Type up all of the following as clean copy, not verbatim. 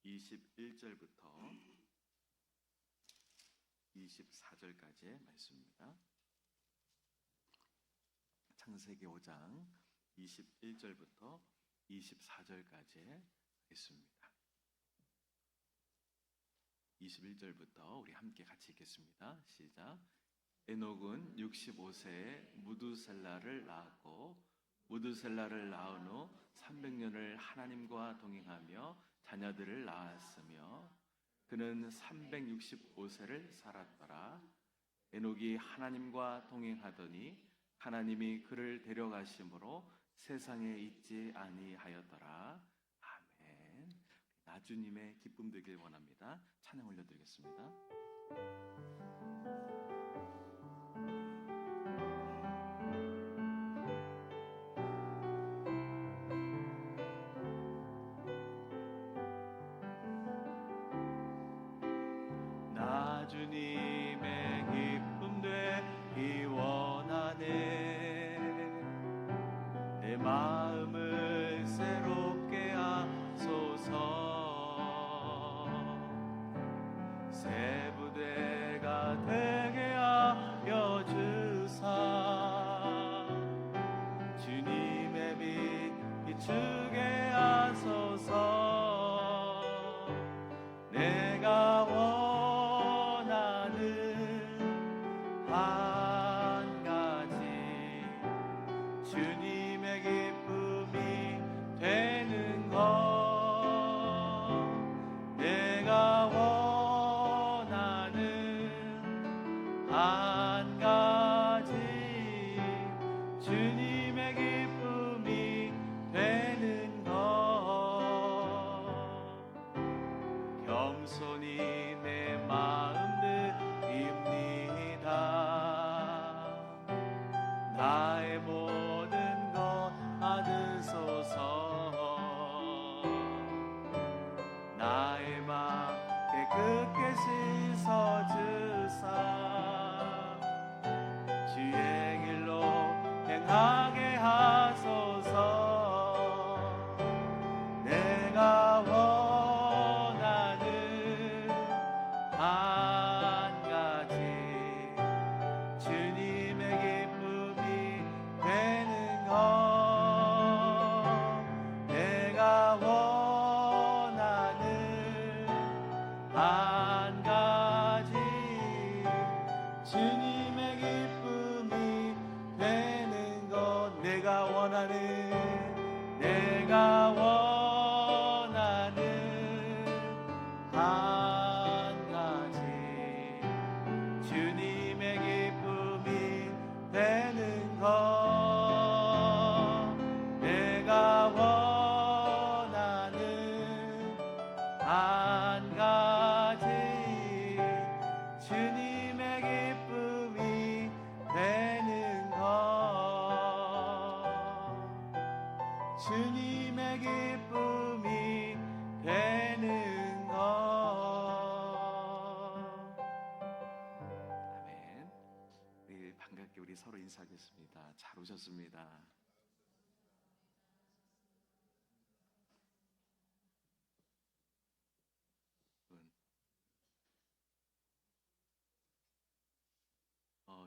21절부터 24절까지의 말씀입니다. 창세기 5장 21절부터 24절까지 있습니다. 21절부터 우리 함께 같이 읽겠습니다. 시작. 에녹은 65세에 무두셀라를 낳았고 무두셀라를 낳은 후 300년을 하나님과 동행하며 자녀들을 낳았으며 그는 365세를 살았더라. 에녹이 하나님과 동행하더니 하나님이 그를 데려가심으로 세상에 있지 아니하였더라. 아멘. 나주님의 기쁨 되길 원합니다. 찬양 올려드리겠습니다. 나주님의 기쁨 되기 원하네. 내 마음을 새롭게 하소서. 새 부대가 되게 하여 주사. 주님의 빛 비추게 하소서. 내가 한 가지 주님의 기쁨이 되는 것. 내가 원하는 한 가지 주님의 기쁨이 되는 것. 겸손히 내 마음 나의 모든 것 받으소서. 나의 맘 깨끗게 씻어주사. 주의 길로 행하게 하소서. 내가 원하는 한 가지 주님의 기쁨이 되는 것. 내가 원하는 한 가지 주님의 기쁨이 되는 것. 내가 원하는 한 가지 주님의 기쁨이 되는 것. 내가 원하는 한 가지 주님의 기쁨이 되는 것. 주님의 기쁨이 되는 것. 아멘. 네, 반갑게 우리 서로 인사하겠습니다. 잘 오셨습니다.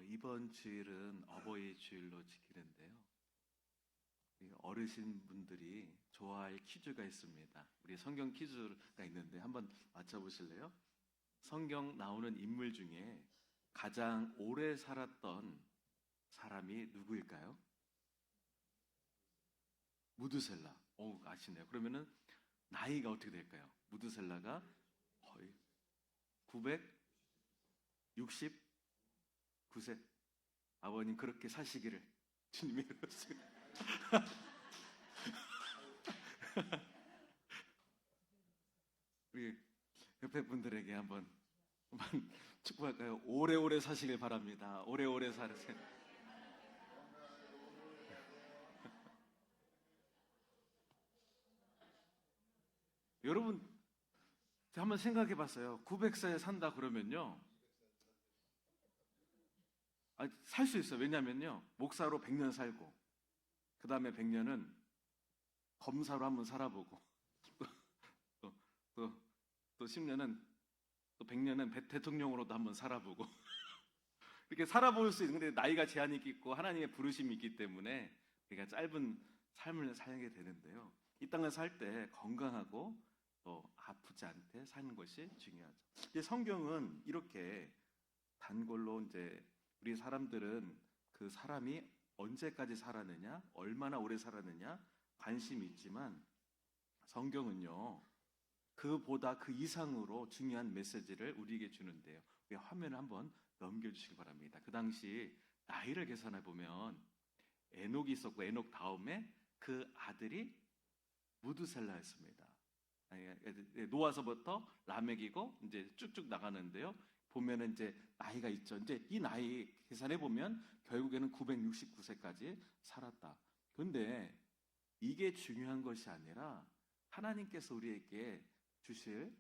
이번 주일은 어버이 주일로 지키는데요. 어르신분들이 좋아할 퀴즈가 있습니다. 우리 성경 퀴즈가 있는데 한번 맞춰보실래요? 성경 나오는 인물 중에 가장 오래 살았던 사람이 누구일까요? 무두셀라. 아시네요. 그러면은 나이가 어떻게 될까요? 무두셀라가 거의 969세. 아버님 그렇게 사시기를 주님이 이루었습니다. 우리 옆에 분들에게 한번 축복할까요? 오래오래 사시길 바랍니다. 오래오래 사세요. 여러분 한번 생각해 봤어요. 900세에 산다 그러면요, 살 수 있어요. 왜냐면요, 목사로 100년 살고 그 다음에 100년은 검사로 한번 살아보고 또 또 10년은 또 100년은 대통령으로도 한번 살아보고 이렇게 살아볼 수 있는데 나이가 제한이 있고 하나님의 부르심이 있기 때문에 우리가 짧은 삶을 살게 되는데요. 이 땅을 살 때 건강하고 또 아프지 않게 사는 것이 중요하죠. 이제 성경은 이렇게 단골로 이제 우리 사람들은 그 사람이 언제까지 살았느냐, 얼마나 오래 살았느냐 관심이 있지만 성경은요. 그보다 그 이상으로 중요한 메시지를 우리에게 주는데요. 우리 화면을 한번 넘겨주시기 바랍니다. 그 당시 나이를 계산해 보면 에녹이 있었고 에녹 다음에 그 아들이 무드셀라였습니다. 노아서부터 라멕이고 이제 쭉쭉 나가는데요. 보면은 이제 나이가 있죠. 이제 이 나이 계산해 보면 결국에는 969세까지 살았다. 그런데 이게 중요한 것이 아니라 하나님께서 우리에게 주실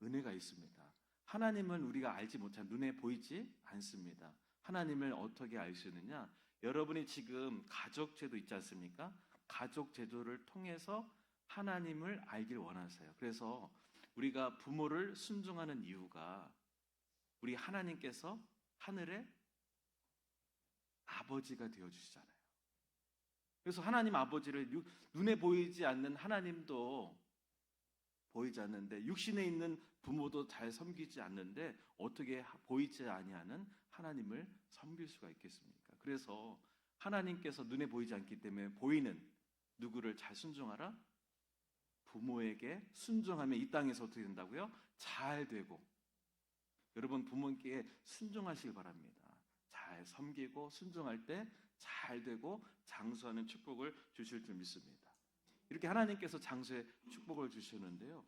은혜가 있습니다. 하나님은 우리가 알지 못한 눈에 보이지 않습니다. 하나님을 어떻게 알 수 있느냐? 여러분이 지금 가족 제도 있지 않습니까? 가족 제도를 통해서 하나님을 알길 원하세요. 그래서 우리가 부모를 순종하는 이유가 우리 하나님께서 하늘의 아버지가 되어주시잖아요. 그래서 하나님 아버지를 눈에 보이지 않는 하나님도 보이지 않는데 육신에 있는 부모도 잘 섬기지 않는데 어떻게 보이지 아니하는 하나님을 섬길 수가 있겠습니까? 그래서 하나님께서 눈에 보이지 않기 때문에 보이는 누구를 잘 순종하라? 부모에게 순종하면 이 땅에서 어떻게 된다고요? 잘 되고. 여러분 부모님께 순종하시길 바랍니다. 잘 섬기고 순종할 때 잘 되고 장수하는 축복을 주실 줄 믿습니다. 이렇게 하나님께서 장수의 축복을 주셨는데요.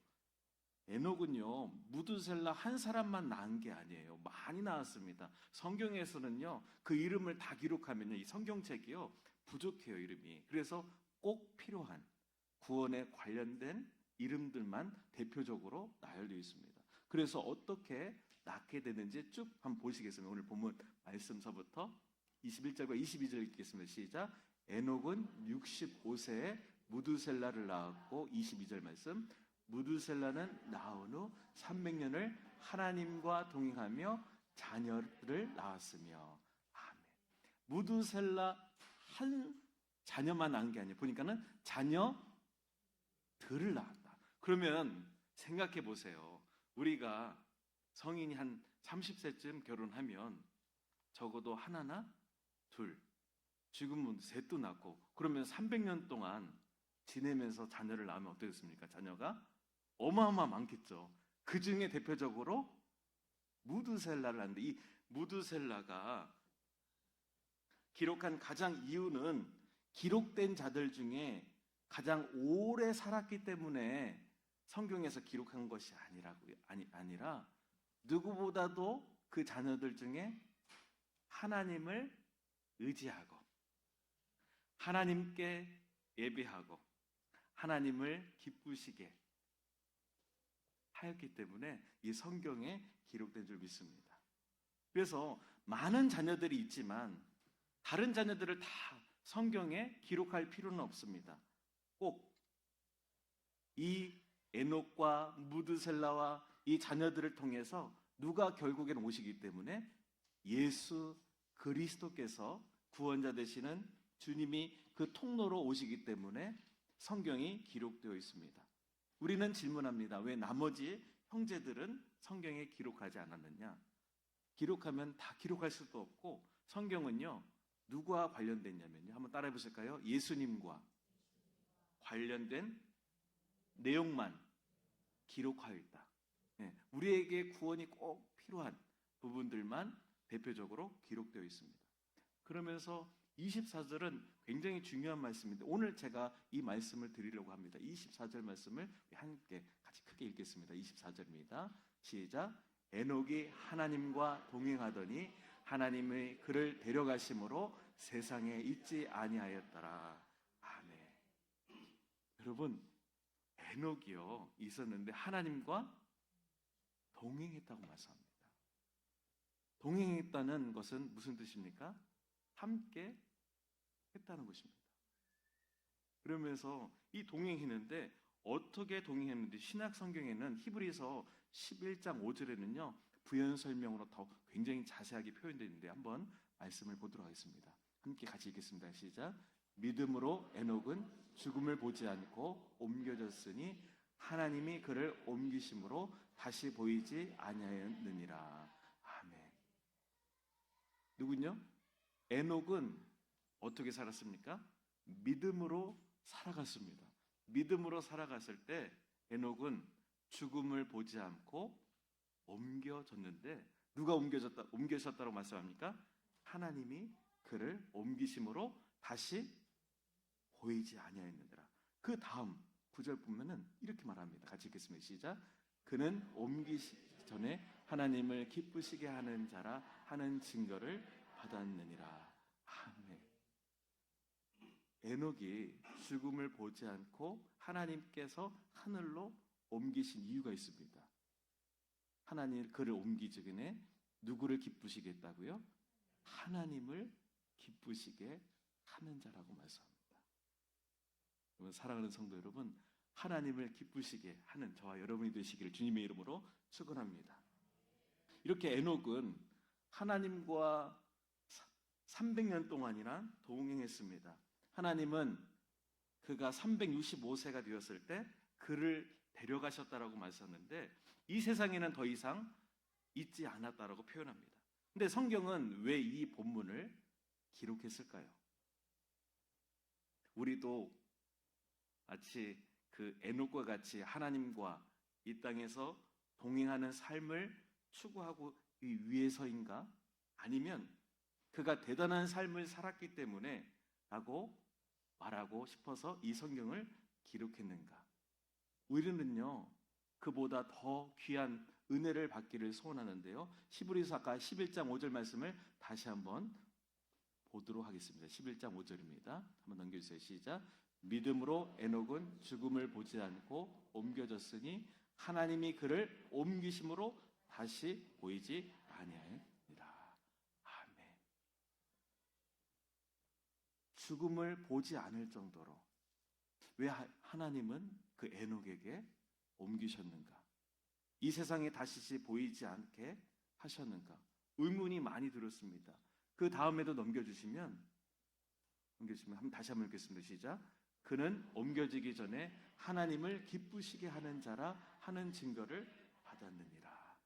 에녹은요 무드셀라 한 사람만 낳은 게 아니에요. 많이 낳았습니다. 성경에서는요 그 이름을 다 기록하면요 이 성경책이요 부족해요 이름이. 그래서 꼭 필요한 구원에 관련된 이름들만 대표적으로 나열되어 있습니다. 그래서 어떻게 낳게 되는지 쭉 한번 보시겠습니다. 오늘 본문 말씀서부터 21절과 22절 읽겠습니다. 시작. 에녹은 65세에 무드셀라를 낳았고 22절 말씀. 무드셀라는 낳은 후 300년을 하나님과 동행하며 자녀를 낳았으며. 아멘. 무드셀라 한 자녀만 낳은 게 아니에요. 보니까는 자녀들을 낳았다. 그러면 생각해 보세요. 우리가 성인이 한 30세쯤 결혼하면 적어도 하나나 둘, 지금은 셋도 낳고 그러면 300년 동안 지내면서 자녀를 낳으면 어떻겠습니까? 자녀가 어마어마 많겠죠. 그 중에 대표적으로 무드셀라를 낳는데 이 무드셀라가 기록한 가장 이유는 기록된 자들 중에 가장 오래 살았기 때문에 성경에서 기록한 것이 아니라 누구보다도 그 자녀들 중에 하나님을 의지하고 하나님께 예배하고 하나님을 기쁘시게 하였기 때문에 이 성경에 기록된 줄 믿습니다. 그래서 많은 자녀들이 있지만 다른 자녀들을 다 성경에 기록할 필요는 없습니다. 꼭 이 에녹과 무드셀라와 이 자녀들을 통해서 누가 결국에는 오시기 때문에 예수 그리스도께서 구원자 되시는 주님이 그 통로로 오시기 때문에 성경이 기록되어 있습니다. 우리는 질문합니다. 왜 나머지 형제들은 성경에 기록하지 않았느냐? 기록하면 다 기록할 수도 없고 성경은요 누구와 관련됐냐면요. 한번 따라해 보실까요? 예수님과 관련된 내용만 기록하였다. 우리에게 구원이 꼭 필요한 부분들만 대표적으로 기록되어 있습니다. 그러면서 24절은 굉장히 중요한 말씀인데 오늘 제가 이 말씀을 드리려고 합니다. 24절 말씀을 함께 같이 크게 읽겠습니다. 24절입니다. 시작. 에녹이 하나님과 동행하더니 하나님의 그를 데려가심으로 세상에 있지 아니하였더라. 아멘. 여러분 에녹이요 있었는데 하나님과 동행했다고 말씀합니다. 동행했다는 것은 무슨 뜻입니까? 함께 했다는 것입니다. 그러면서 이 동행했는데 어떻게 동행했는지 신약 성경에는 히브리서 11장 5절에는요. 부연 설명으로 더 굉장히 자세하게 표현되어 있는데 한번 말씀을 보도록 하겠습니다. 함께 같이 읽겠습니다. 시작. 믿음으로 에녹은 죽음을 보지 않고 옮겨졌으니 하나님이 그를 옮기심으로 다시 보이지 아니하였느니라. 아멘. 누군요? 에녹은 어떻게 살았습니까? 믿음으로 살아갔습니다. 믿음으로 살아갔을 때 에녹은 죽음을 보지 않고 옮겨졌는데 누가 옮겨졌다고 말씀합니까? 하나님이 그를 옮기심으로 다시 보이지 아니하였느니라. 그 다음 9절 보면은 이렇게 말합니다. 같이 읽겠습니다. 시작. 그는 옮기시기 전에 하나님을 기쁘시게 하는 자라 하는 증거를 받았느니라. 아멘. 에녹이 죽음을 보지 않고 하나님께서 하늘로 옮기신 이유가 있습니다. 하나님 그를 옮기기 전에 누구를 기쁘시게 했다고요? 하나님을 기쁘시게 하는 자라고 말씀합니다. 여러분, 사랑하는 성도 여러분, 하나님을 기쁘시게 하는 저와 여러분이 되시기를 주님의 이름으로 축원합니다. 이렇게 에녹은 하나님과 300년 동안이나 동행했습니다. 하나님은 그가 365세가 되었을 때 그를 데려가셨다라고 말씀했는데 이 세상에는 더 이상 있지 않았다라고 표현합니다. 근데 성경은 왜 이 본문을 기록했을까요? 우리도 마치 그 에녹과 같이 하나님과 이 땅에서 동행하는 삶을 추구하기 위해서인가? 아니면 그가 대단한 삶을 살았기 때문에 라고 말하고 싶어서 이 성경을 기록했는가? 우리는요 그보다 더 귀한 은혜를 받기를 소원하는데요. 히브리서 아까 11장 5절 말씀을 다시 한번 보도록 하겠습니다. 11장 5절입니다. 한번 넘겨주세요. 시작. 믿음으로 에녹은 죽음을 보지 않고 옮겨졌으니 하나님이 그를 옮기심으로 다시 보이지 아니하니라. 아멘. 죽음을 보지 않을 정도로 왜 하나님은 그 에녹에게 옮기셨는가? 이 세상에 다시 보이지 않게 하셨는가? 의문이 많이 들었습니다. 그 다음에도 넘겨주시면 다시 한번 읽겠습니다. 시작. 그는 옮겨지기 전에 하나님을 기쁘시게 하는 자라 하는 증거를 받았느니라.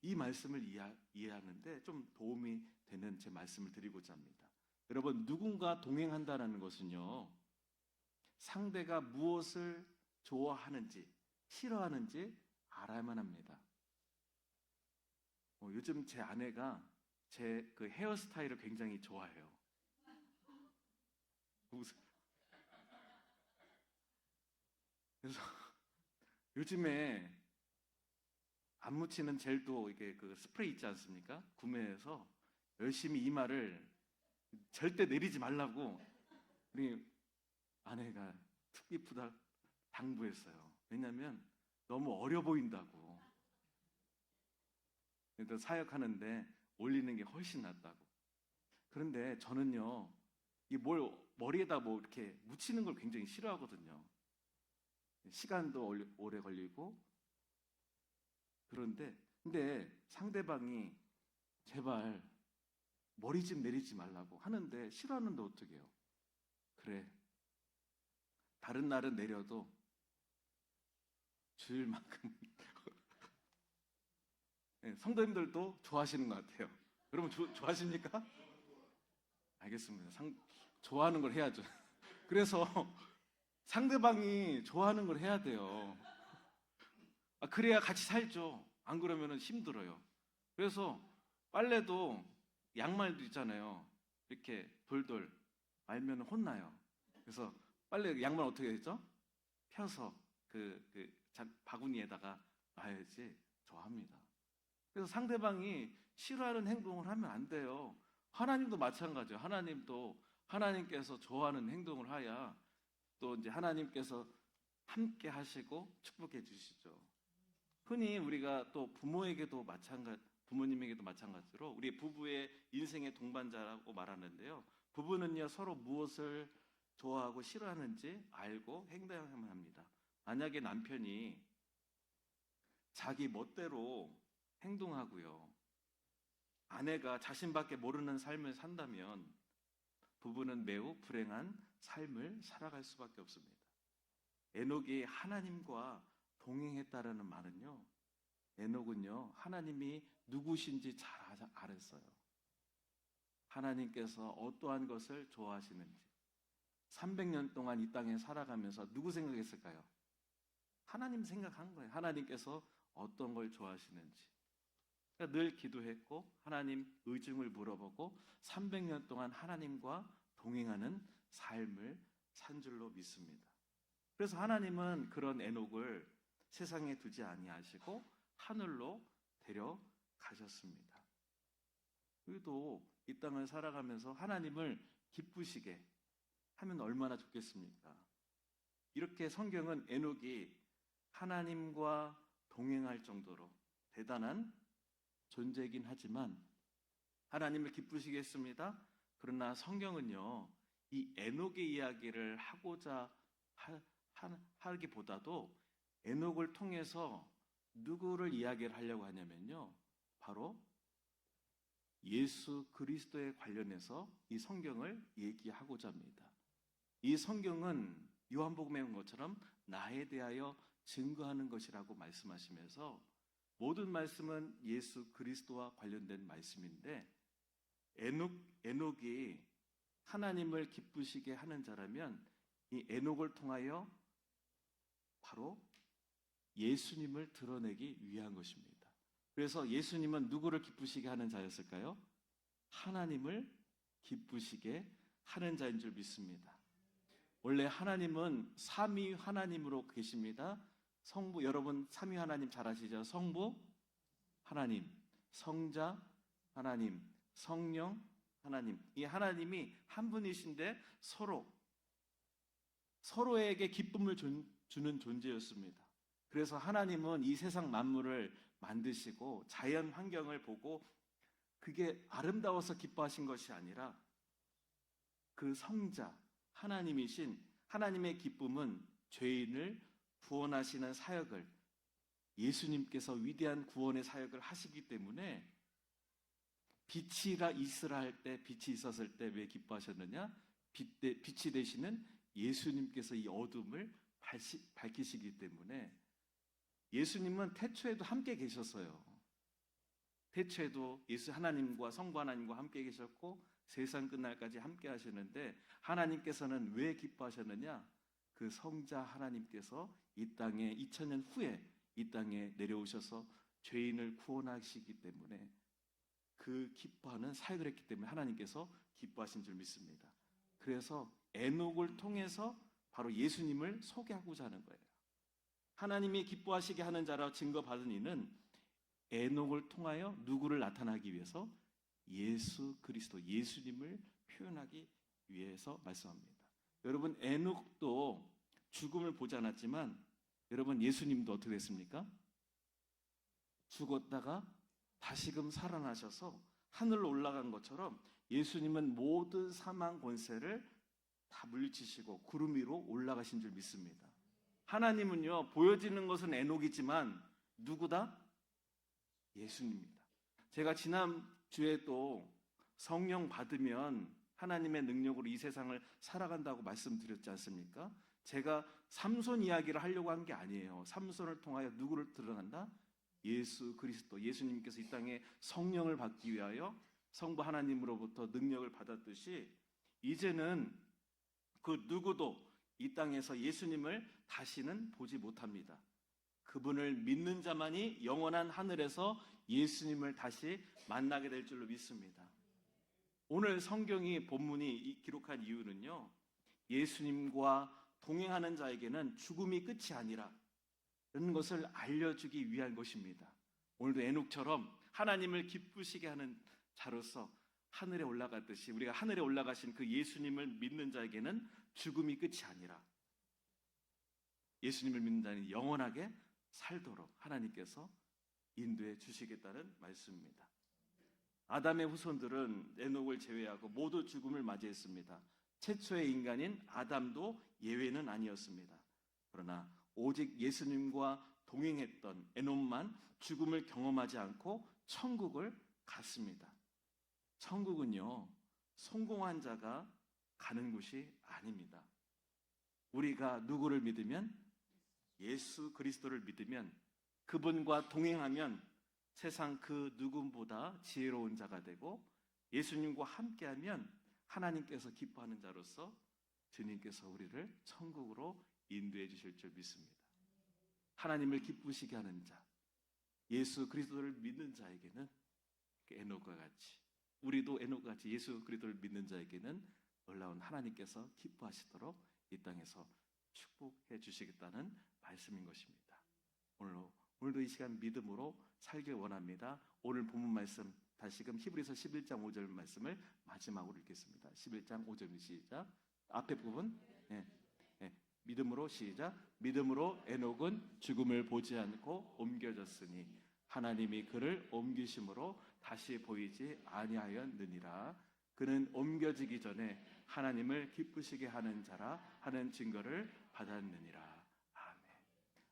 이 말씀을 이해하는데 좀 도움이 되는 제 말씀을 드리고자 합니다. 여러분, 누군가 동행한다는 것은요 상대가 무엇을 좋아하는지 싫어하는지 알아야만 합니다. 요즘 제 아내가 제 그 헤어스타일을 굉장히 좋아해요. 그래서 요즘에 안 묻히는 젤도 이게 그 스프레이 있지 않습니까? 구매해서 열심히 이마를 절대 내리지 말라고 우리 아내가 특비푸다 당부했어요. 왜냐하면 너무 어려 보인다고. 그래서 사역하는데 올리는 게 훨씬 낫다고. 그런데 저는요, 이 머리에다 뭐 이렇게 묻히는 걸 굉장히 싫어하거든요. 시간도 오래 걸리고. 근데 상대방이 제발 머리 좀 내리지 말라고 하는데 싫어하는데 어떻게 해요? 그래. 다른 날은 내려도 주일 만큼 성도님들도 좋아하시는 것 같아요. 여러분 좋아하십니까? 알겠습니다. 좋아하는 걸 해야죠. 그래서 상대방이 좋아하는 걸 해야 돼요. 그래야 같이 살죠. 안 그러면 힘들어요. 그래서 빨래도 양말도 있잖아요. 이렇게 돌돌 말면 혼나요. 그래서 빨래 양말 어떻게 했죠? 펴서 바구니에다가 놔야지 좋아합니다. 그래서 상대방이 싫어하는 행동을 하면 안 돼요. 하나님도 마찬가지예요. 하나님께서 좋아하는 행동을 하야 또 이제 하나님께서 함께 하시고 축복해 주시죠. 흔히 우리가 또 부모님에게도 마찬가지로 우리 부부의 인생의 동반자라고 말하는데요. 부부는요 서로 무엇을 좋아하고 싫어하는지 알고 행동해야만 합니다. 만약에 남편이 자기 멋대로 행동하고요, 아내가 자신밖에 모르는 삶을 산다면 부부는 매우 불행한 삶을 살아갈 수밖에 없습니다. 에녹이 하나님과 동행했다라는 말은요, 에녹은요 하나님이 누구신지 잘 알았어요. 하나님께서 어떠한 것을 좋아하시는지. 300년 동안 이 땅에 살아가면서 누구 생각했을까요? 하나님 생각한 거예요. 하나님께서 어떤 걸 좋아하시는지. 그러니까 늘 기도했고 하나님 의중을 물어보고 300년 동안 하나님과 동행하는 삶을 산 줄로 믿습니다. 그래서 하나님은 그런 에녹을 세상에 두지 아니하시고 하늘로 데려가셨습니다. 우리도 이 땅을 살아가면서 하나님을 기쁘시게 하면 얼마나 좋겠습니까? 이렇게 성경은 에녹이 하나님과 동행할 정도로 대단한 존재이긴 하지만 하나님을 기쁘시게 했습니다. 그러나 성경은요, 이 에녹의 이야기를 하고자 하기보다도 에녹을 통해서 누구를 이야기를 하려고 하냐면요, 바로 예수 그리스도에 관련해서 이 성경을 얘기하고자 합니다. 이 성경은 요한복음에 온 것처럼 나에 대하여 증거하는 것이라고 말씀하시면서 모든 말씀은 예수 그리스도와 관련된 말씀인데, 에녹이 하나님을 기쁘시게 하는 자라면 이 에녹을 통하여 바로 예수님을 드러내기 위한 것입니다. 그래서 예수님은 누구를 기쁘시게 하는 자였을까요? 하나님을 기쁘시게 하는 자인 줄 믿습니다. 원래 하나님은 삼위 하나님으로 계십니다. 성부, 여러분 삼위 하나님 잘 아시죠? 성부 하나님, 성자 하나님, 성령 하나님. 이 하나님이 한 분이신데 서로에게 기쁨을 주는 존재였습니다. 그래서 하나님은 이 세상 만물을 만드시고 자연 환경을 보고 그게 아름다워서 기뻐하신 것이 아니라 그 성자 하나님이신 하나님의 기쁨은 죄인을 구원하시는 사역을, 예수님께서 위대한 구원의 사역을 하시기 때문에 빛이가 있으라 할 때, 빛이 있었을 때 왜 기뻐하셨느냐? 빛이 되시는 예수님께서 이 어둠을 밝히시기 때문에. 예수님은 태초에도 함께 계셨어요. 태초에도 예수 하나님과 성부 하나님과 함께 계셨고 세상 끝날까지 함께 하시는데, 하나님께서는 왜 기뻐하셨느냐? 그 성자 하나님께서 이 땅에 2000년 후에 이 땅에 내려오셔서 죄인을 구원하시기 때문에, 그 기뻐하는 사역을 했기 때문에 하나님께서 기뻐하신 줄 믿습니다. 그래서 에녹을 통해서 바로 예수님을 소개하고자 하는 거예요. 하나님이 기뻐하시게 하는 자라 증거받은 이는 에녹을 통하여 누구를 나타나기 위해서? 예수 그리스도, 예수님을 표현하기 위해서 말씀합니다. 여러분, 에녹도 죽음을 보지 않았지만 여러분, 예수님도 어떻게 됐습니까? 죽었다가 다시금 살아나셔서 하늘로 올라간 것처럼 예수님은 모든 사망 권세를 다 물리치시고 구름 위로 올라가신 줄 믿습니다. 하나님은요, 보여지는 것은 에녹이지만 누구다? 예수님입니다. 제가 지난주에도 성령 받으면 하나님의 능력으로 이 세상을 살아간다고 말씀드렸지 않습니까? 제가 삼손 이야기를 하려고 한 게 아니에요. 삼손을 통하여 누구를 드러난다? 예수 그리스도, 예수님께서 이 땅에 성령을 받기 위하여 성부 하나님으로부터 능력을 받았듯이 이제는 그 누구도 이 땅에서 예수님을 다시는 보지 못합니다. 그분을 믿는 자만이 영원한 하늘에서 예수님을 다시 만나게 될 줄로 믿습니다. 오늘 성경이 본문이 기록한 이유는요, 예수님과 동행하는 자에게는 죽음이 끝이 아니라 이런 것을 알려주기 위한 것입니다. 오늘도 에녹처럼 하나님을 기쁘시게 하는 자로서 하늘에 올라갔듯이 우리가 하늘에 올라가신 그 예수님을 믿는 자에게는 죽음이 끝이 아니라 예수님을 믿는 자는 영원하게 살도록 하나님께서 인도해 주시겠다는 말씀입니다. 아담의 후손들은 에녹을 제외하고 모두 죽음을 맞이했습니다. 최초의 인간인 아담도 예외는 아니었습니다. 그러나 오직 예수님과 동행했던 에녹만 죽음을 경험하지 않고 천국을 갔습니다. 천국은요, 성공한 자가 가는 곳이 아닙니다. 우리가 누구를 믿으면, 예수 그리스도를 믿으면, 그분과 동행하면 세상 그 누구보다 지혜로운 자가 되고, 예수님과 함께하면 하나님께서 기뻐하는 자로서 주님께서 우리를 천국으로 인도해 주실 줄 믿습니다. 하나님을 기쁘시게 하는 자, 예수 그리스도를 믿는 자에게는 에녹과 같이, 우리도 에녹과 같이 예수 그리스도를 믿는 자에게는 놀라운 하나님께서 기뻐하시도록 이 땅에서 축복해 주시겠다는 말씀인 것입니다. 오늘도 이 시간 믿음으로 살길 원합니다. 오늘 본문 말씀 다시금 히브리서 11장 5절 말씀을 마지막으로 읽겠습니다. 11장 5절 시작. 앞에 부분 믿음으로 시작. 믿음으로 에녹은 죽음을 보지 않고 옮겨졌으니 하나님이 그를 옮기심으로 다시 보이지 아니하였느니라. 그는 옮겨지기 전에 하나님을 기쁘시게 하는 자라 하는 증거를 받았느니라. 아멘.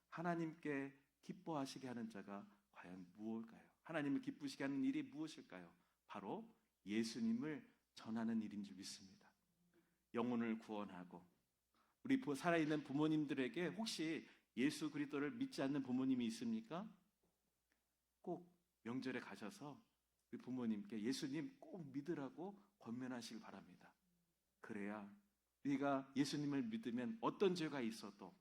하나님께 기뻐하시게 하는 자가 과연 무엇일까요? 하나님을 기쁘시게 하는 일이 무엇일까요? 바로 예수님을 전하는 일인 줄 믿습니다. 영혼을 구원하고, 우리 살아있는 부모님들에게 혹시 예수 그리스도를 믿지 않는 부모님이 있습니까? 꼭 명절에 가셔서 우리 부모님께 예수님 꼭 믿으라고 권면하시길 바랍니다. 그래야 우리가 예수님을 믿으면 어떤 죄가 있어도,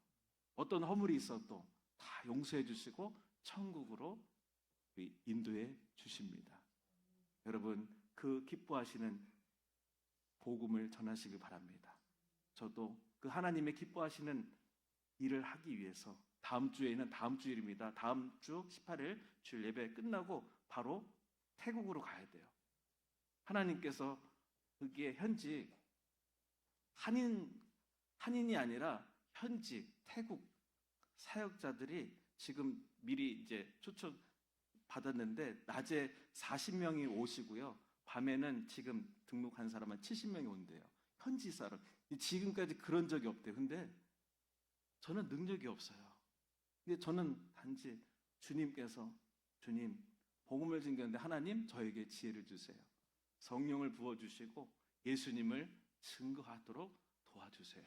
어떤 허물이 있어도 다 용서해 주시고 천국으로 인도해 주십니다. 여러분, 그 기뻐하시는 복음을 전하시길 바랍니다. 저도 그 하나님의 기뻐하시는 일을 하기 위해서 다음 주에는 다음 주일입니다. 다음 주 18일 주일 예배 끝나고 바로 태국으로 가야 돼요. 하나님께서 거기에 현지 한인이 아니라 현지 태국 사역자들이 지금 미리 이제 초청 받았는데 낮에 40명이 오시고요. 밤에는 지금 등록한 사람은 70명이 온대요. 현지 사람. 지금까지 그런 적이 없대요. 근데 저는 능력이 없어요. 근데 저는 단지 주님께서, 주님 복음을 증거하는데 하나님 저에게 지혜를 주세요. 성령을 부어주시고 예수님을 증거하도록 도와주세요.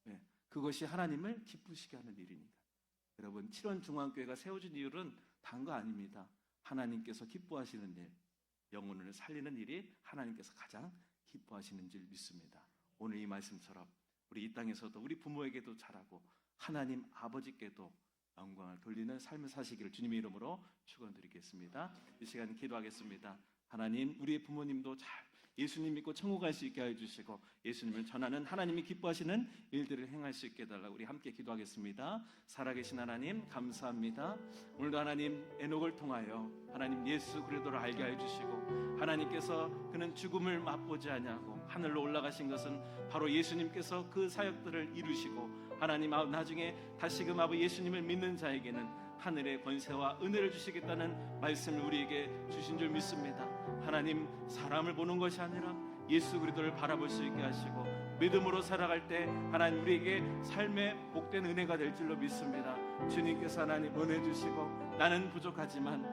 네, 그것이 하나님을 기쁘시게 하는 일입니다. 여러분, 7원중앙교회가 세워진 이유는 단 거 아닙니다. 하나님께서 기뻐하시는 일, 영혼을 살리는 일이 하나님께서 가장 기뻐하시는 줄 믿습니다. 오늘 이 말씀처럼 우리 이 땅에서도 우리 부모에게도 잘하고 하나님 아버지께도 영광을 돌리는 삶을 사시기를 주님의 이름으로 축원드리겠습니다. 이 시간 기도하겠습니다. 하나님, 우리의 부모님도 잘 예수님 믿고 천국 갈 수 있게 해주시고 예수님을 전하는 하나님이 기뻐하시는 일들을 행할 수 있게 해달라고 우리 함께 기도하겠습니다. 살아계신 하나님 감사합니다. 오늘도 하나님 에녹을 통하여 하나님 예수 그리스도를 알게 해주시고 하나님께서 그는 죽음을 맛보지 아니하고 하늘로 올라가신 것은 바로 예수님께서 그 사역들을 이루시고 하나님 나중에 다시금 아버지 예수님을 믿는 자에게는 하늘의 권세와 은혜를 주시겠다는 말씀을 우리에게 주신 줄 믿습니다. 하나님, 사람을 보는 것이 아니라 예수 그리스도를 바라볼 수 있게 하시고 믿음으로 살아갈 때 하나님 우리에게 삶의 복된 은혜가 될 줄로 믿습니다. 주님께서 하나님 은혜 주시고 나는 부족하지만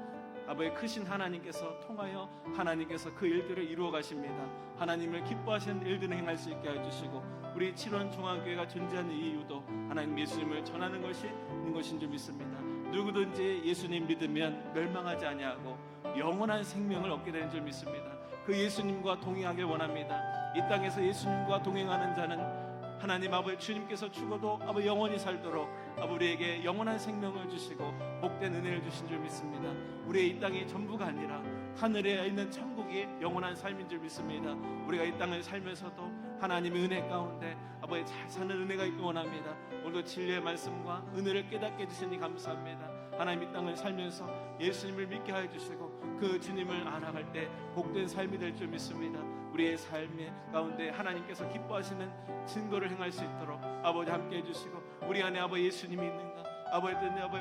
아버지 크신 하나님께서 통하여 하나님께서 그 일들을 이루어 가십니다. 하나님을 기뻐하시는 일들을 행할 수 있게 해주시고 우리 7원 중앙교회가 존재하는 이유도 하나님 예수님을 전하는 것이 있는 것인 줄 믿습니다. 누구든지 예수님 믿으면 멸망하지 아니하고 영원한 생명을 얻게 되는 줄 믿습니다. 그 예수님과 동행하길 원합니다. 이 땅에서 예수님과 동행하는 자는 하나님 아버지 주님께서 죽어도 아버지 영원히 살도록 아버지 우리에게 영원한 생명을 주시고 복된 은혜를 주신 줄 믿습니다. 우리의 이 땅이 전부가 아니라 하늘에 있는 천국이 영원한 삶인 줄 믿습니다. 우리가 이 땅을 살면서도 하나님의 은혜 가운데 아버지 잘 사는 은혜가 있기 원합니다. 오늘도 진리의 말씀과 은혜를 깨닫게 해주시니 감사합니다. 하나님 이 땅을 살면서 예수님을 믿게 하여 주시고 그 주님을 알아갈 때 복된 삶이 될 줄 믿습니다. 우리의 삶의 가운데 하나님께서 기뻐하시는 증거를 행할 수 있도록 아버지 함께 해주시고 우리 안에 아버지 예수님이 있는가 아버지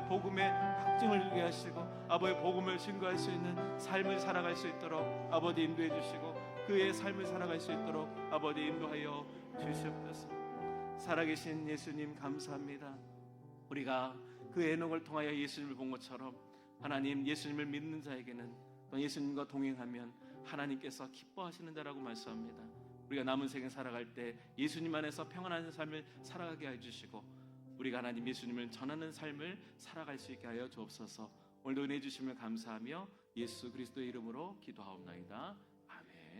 복음의 확증을 주게 하시고 아버지 복음을 증거할 수 있는 삶을 살아갈 수 있도록 아버지 인도해 주시고 그의 삶을 살아갈 수 있도록 아버지 인도하여 주시옵소서. 살아계신 예수님 감사합니다. 우리가 그 에녹을 통하여 예수님을 본 것처럼 하나님, 예수님을 믿는 자에게는 또 예수님과 동행하면 하나님께서 기뻐하시는 자라고 말씀합니다. 우리가 남은 생에 살아갈 때 예수님 안에서 평안한 삶을 살아가게 해주시고 우리가 하나님 예수님을 전하는 삶을 살아갈 수 있게 하여 주옵소서. 오늘도 은혜 주심을 감사하며 예수 그리스도의 이름으로 기도하옵나이다.